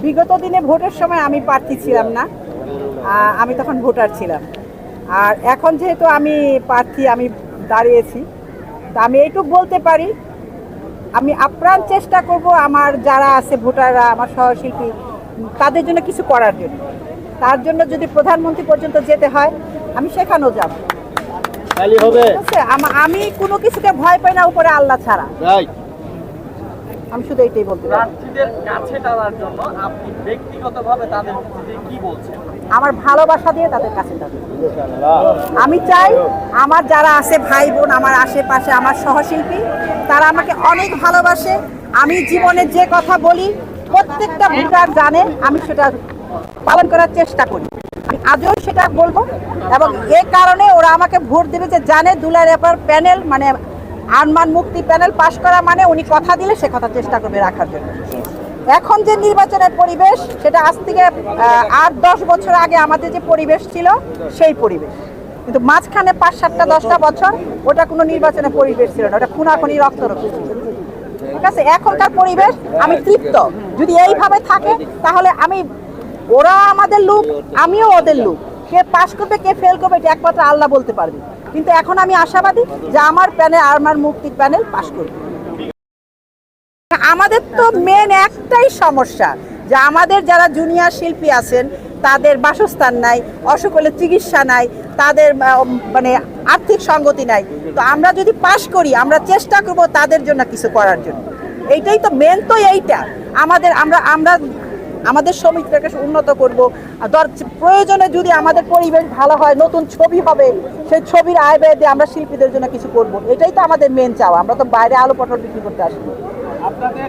বিগত দিনে ভোটের সময় আমি প্রার্থী ছিলাম না, আমি তখন ভোটার ছিলাম। আর এখন যেহেতু আমি প্রার্থী, আমি দাঁড়িয়েছি, তা আমি এইটুকু বলতে পারি, আমি আপ্রাণ চেষ্টা করব আমার যারা আছে ভোটাররা, আমার সহশিল্পী, তাদের জন্য কিছু করার জন্য। তার জন্য যদি প্রধানমন্ত্রী পর্যন্ত যেতে হয়, আমি সেখানেও যাব। আমি কোনো কিছুকে ভয় পাই না, উপরে আল্লাহ ছাড়া। আমি শুধু এইটাই বলতে পারি। প্রার্থীদের কাছে টানার জন্য আপনি ব্যক্তিগতভাবে তাদের কি বলছেন? আমার ভালোবাসা দিয়ে তাদের কাছে যাবে। আমি চাই আমার যারা আছে ভাই বোন, আমার আশেপাশে আমার সহশিল্পী, তারা আমাকে অনেক ভালোবাসে। আমি জীবনে যে কথা বলি প্রত্যেকটা ভোটার জানে, আমি সেটা পালন করার চেষ্টা করি। আমি আজও সেটা বলবো, এবং এ কারণে ওরা আমাকে ভোট দেবে যে জানে দুলার ব্যাপার প্যানেল মানে আরমান মুক্তি প্যানেল পাশ করা মানে উনি কথা দিলে সে কথা চেষ্টা করবে রাখার জন্য। এখন যে নির্বাচনের পরিবেশ, সেটা আজ থেকে 8-10 বছর আগে আমাদের যে পরিবেশ ছিল সেই পরিবেশ, কিন্তু মাঝখানে 5-7-10টা বছর ওটা কোনো নির্বাচনের পরিবেশ ছিল না, ওটা খুনাখুনি রক্তরক্ত ছিল। ঠিক আছে, এখনকার পরিবেশ আমি তৃপ্ত। যদি এইভাবে থাকে তাহলে ওরা আমাদের লোক, আমিও ওদের লোক। কে পাশ করবে কে ফেল করবে এটা একমাত্র আল্লাহ বলতে পারবে। কিন্তু এখন আমি আশাবাদী যে আমার প্যানেল, আমার মুক্তির প্যানেল পাশ করবে। আমাদের তো মেন একটাই সমস্যা যে আমাদের যারা জুনিয়র শিল্পী আছেন তাদের বাসস্থান নাই, অসুখ হলে চিকিৎসা নাই, তাদের মানে আর্থিক সঙ্গতি নাই। তো আমরা যদি পাশ করি, আমরা চেষ্টা করব তাদের জন্য কিছু করার জন্য। এইটাই তো মেন, তো এইটা আমাদের সমিতিটাকে উন্নত করব। প্রয়োজনে যদি আমাদের পরিবেশ ভালো হয়, নতুন ছবি হবে, সেই ছবির আয় ব্যয় দিয়ে আমরা শিল্পীদের জন্য কিছু করব। এটাই তো আমাদের মেন চাওয়া। আমরা তো বাইরে আলো পটল বিক্রি করতে আসি। আপনাদের